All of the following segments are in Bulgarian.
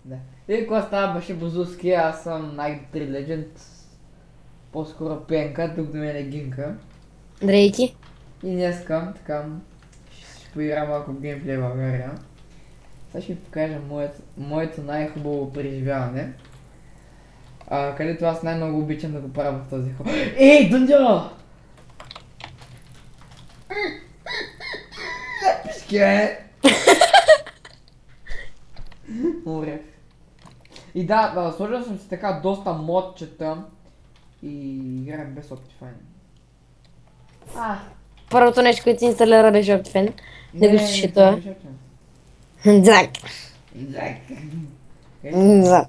Да. И какво става, беше Бозуски, аз съм най-3 Legend, по-скоро Пенка, тук до мен е Гинка. Дрейки. И днеска, така, ще поигра малко в геймплей в България. Сега ще ви покажа моето най-хубаво преживяване. Където аз най-много обичам да го правя в този ход. Ей, Дундя! Пишки, бе! Умрях. И да, сложил съм си така доста модчета и играем без Optifine. А, Първото нещо, което си инсталира беше Optifine. Не го слушаше не това. беше Optifine. Зак. Зак. Зак.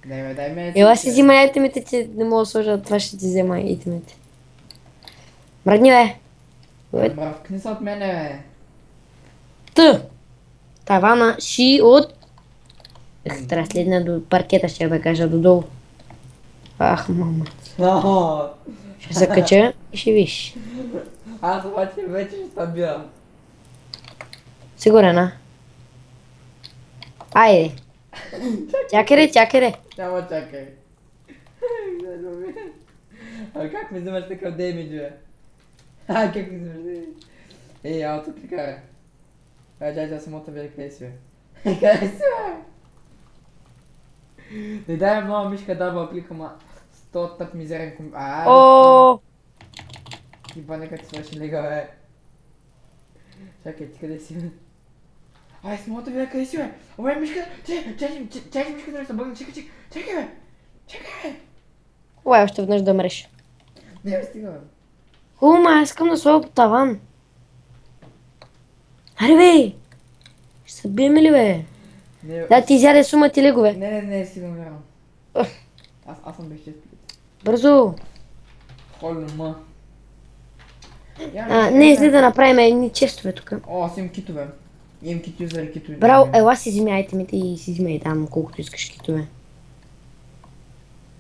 Дай ме Ела си взима айтемите, че не мога да сложа, това ще ти взема айтемите. Мръдни, бе. Ует. Мръвкни се от мене, бе. Т. Тавана ши от... Трябва да следна до паркета, ще да кажа додолу. Ах, мама. Ще се кача и ще виж. Аз обаче вече ще стабила. Сигурен, а? Айде. Чакай, чакай. Няма чакай. Как ми вземаш такъв демидж, бе? Как ми вземаш демидж? Ей, аутоклика, бе. Чай, самото бе, къде си, бе? Къде си, бе? Не дай много мишка дабъл клик, ама 100 тъп мизерен комп... О, Хиба нека ти свърши лига, бе. Чакай, ти къде си, бе? Ай, самото бе, къде си, бе? Обе, мишка, чакай, мишка да не се бъгна, чакай, бе. Чакай, бе. Ой, още веднъж да мреш. Не, бе, стига, бе. Хума, искам да сложа по таван. Аре, бе! Ще се бием ли, бе? Не, бе. Да, ти изяде сума ти легове. Не, стига, вярвам. Аз съм безчестен. Бързо. Холно, ма. Не, изли да направим едни честове тук. О, аз имам китове. Имам кит юзери, китове. Браво, ела си вземи айтемите и си вземи там колкото искаш китове.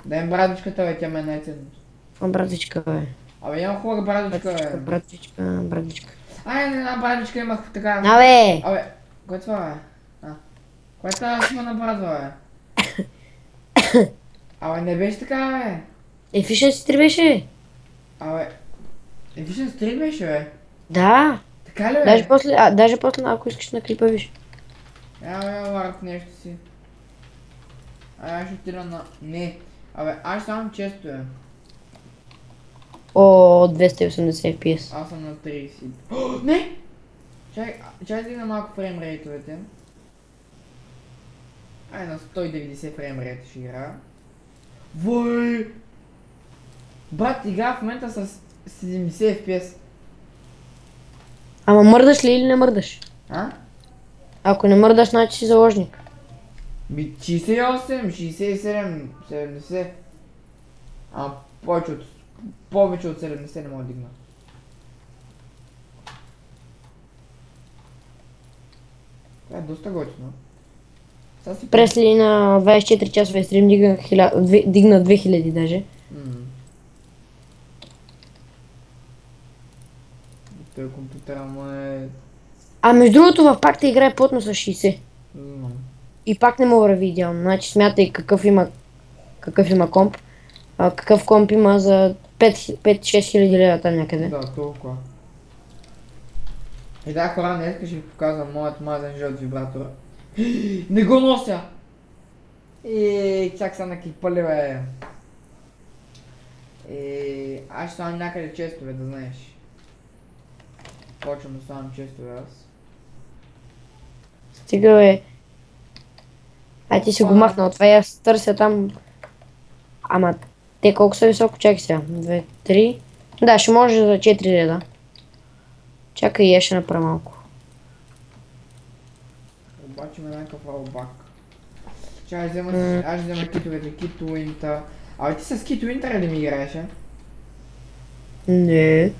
Дай ми брадичката, бе, тя ме е най-ценното. Това братичка, бе. Абе, нямам хубава брадичка, Братичка, бе. братичка. Ай, не, една брадичка имах така. Абе! Абе, кое е това, бе? Кое е това си ме набрадва, бе? Абе, не беше така, бе. Ефишен си беше. Абе, Efficient Streak беше, бе. Да. Така ли, бе? Даже после, ако искаш на клипа, виж. Бе, ларк нещо си. Аз ще отида на... Не. Абе, аз само често, бе. О, 280 FPS. Аз съм на 30. О, не! Чай да дигна малко фреймрейтовете. Ай, на 190 фреймрейт ще игра. Вой! Брат, игра в момента с 70 FPS. Ама мърдаш ли или не мърдаш? А? Ако не мърдаш, значи си заложник. 68, 67, 70. Повече от 70 не мога да дигна. Това е доста готино. Пресли на 24 часове стрим дигна 2000 даже. Той компютъра му е... А между другото в пакта играе плътно с 60. Знам. И пак не мога да ви идеално. Значи смятай какъв има комп. Какъв комп има за 5-6 хиляди лева там някъде. Да, толкова. И да, хора, днес ще ви показвам моят мазен жълт вибратор. Не го нося! И чак са на кипали, бе. Аз ще ставам някъде честове, да знаеш. Почвам да ставам честове аз. Стига, бе. Ай ти си го махнал, това я търся там. Ама те колко са високо, чакай сега. 2, 3. Да, ще може за 4 реда. Чакай, я ще направя малко. Обаче има някакъв албак. Чай, аз взема китовете, кит уинта. Абе ти с кит уинтера ли ми играеш, а? Не.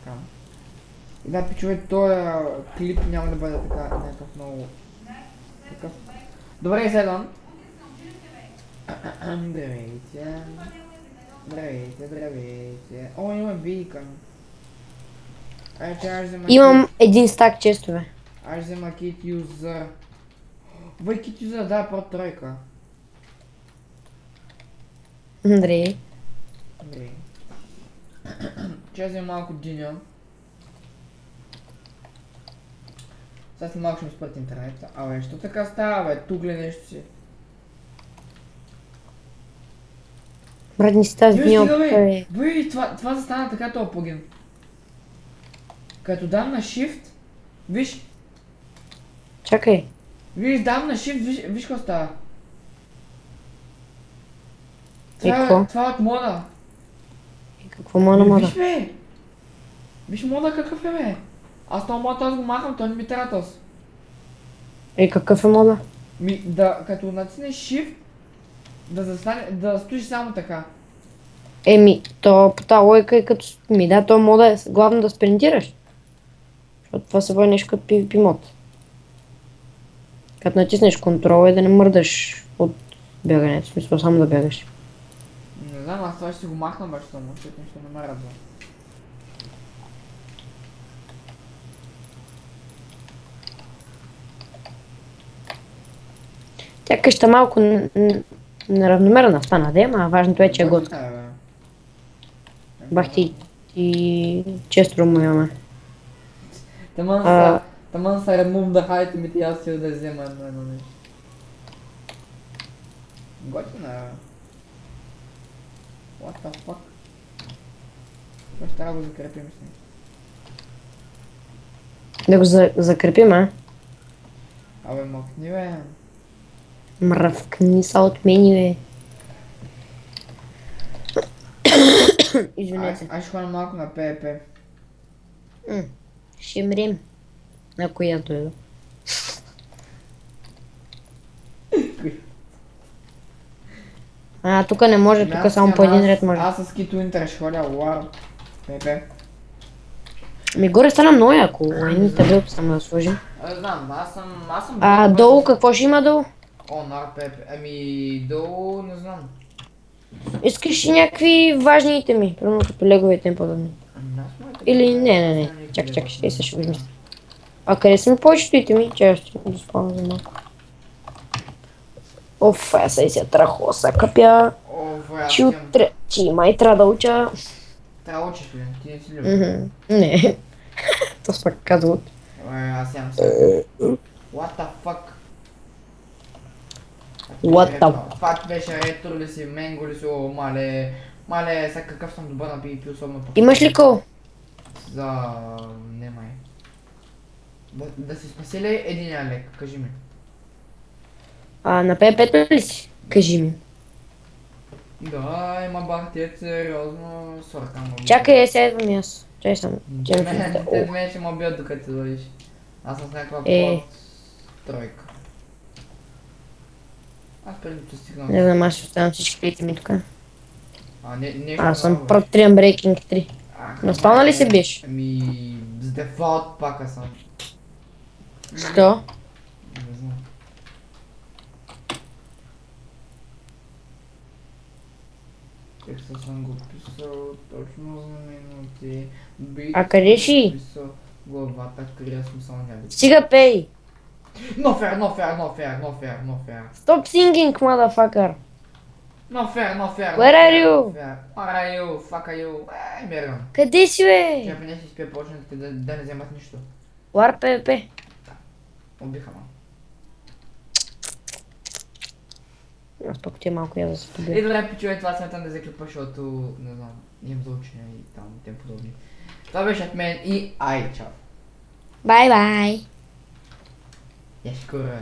Така. И да, пичове, този клип няма да бъде така някакъв много... Такъв... Добре, седам. Здравейте. Здравейте. О, има бийка. Че аз взема Имам един стак честове. Аз взема кит юзър. Бай, кит юзър, да, про тройка. Андрей. Добре. Че аз взема малко диня. Сега след малко ще ми спрат интернет. Абе, що така става, бе? Тук ли нещо си? Брат, не си тази Йой, дни стига, бе! бе. Бе, това застана така този плагин. Като дам на Shift, виж, Чакай. дам на Shift, виж какво става. какво? Това е от мода. Какво му на Виж, бе! Виж мода какъв е, бе! Аз този мод аз го махам, той не ми трябва този. Какъв е мода? Като натиснеш Shift, да стоиш само така. То по тази логика е като... да, то мода е главно да спринтираш. Защото това се води нещо като PvP мод. Като натиснеш контрола и да не мърдаш от бягането, в смисъл само да бягаш. Не знам, аз това ще си го махна баща му, защото нищо не ме радва. Тя къща малко неравномерна стана, да, ама важното е, че е готка. Готина, бе. Бах ти често му имаме. Таман са remove the height и аз си да взема едно нещо. Готина, бе. What the fuck? Това ще трябва да го закрепим с него. Да го закрепим, а? Абе, махни, бе. Мръвкни са от меню, бе. Извинете. Аз ще ходя малко на PvP. Ще мрем. На която е. Тук не може, тук само по един ред може. Аз с Kito Inter ще ходя War. PvP. Горе стана много яко, едни табелки само да сложим. Знам, аз съм... Долу какво ще има долу? Honor PvP. Долу не знам. Искаш ли някакви важни итеми, примерно като леговете им подобни? Или не. Чакай, ще го измисля. Къде са ми повечето итеми? Чакай, ще го спомня за малко. Сега си трахоса капя. Ти май трябва да уча. Трябва да учиш ли? Ти не си любиш. Не. То пак казват. Аз ям се. What the fuck? What the fuck беше ретро ли си, менго ли си, мале, сега какъв съм добър на PvP, особено по... Имаш ли кол? Не май. Да си спаси ли единия лек, кажи ми. На P5 ли си? Кажи ми. Да, има бахтет, сериозно, соркам. Чакай, сега идвам и аз. Чай само. Те мен ще ме убият докато ти дойдеш. Аз съм с някаква плод тройка. Аз преди да стигнам. Не знам, аз ще оставам всички итеми тук. Нещо Аз съм ново, Pro 3 Unbreaking 3. На спална ли се биш? С дефолт пака съм. Що? Не знам. Текста съм го писал точно за минути. Къде си? Писал главата, крия смисъл няма. Стига пей! No fair. Stop singing, motherfucker! No fair. Where are you? Where are you? Fuck are you? Мерган. Къде си, бе? Тя поне си спе почнете да не вземат нищо. War PvP. Убиха ма. Аз пък ти малко я да се побия. Добре, пичове, това сметам да заклипа, защото, не знам, имам за учене и там, тем подобни. Това беше от мен и чао. Бай-бай! Я шкура.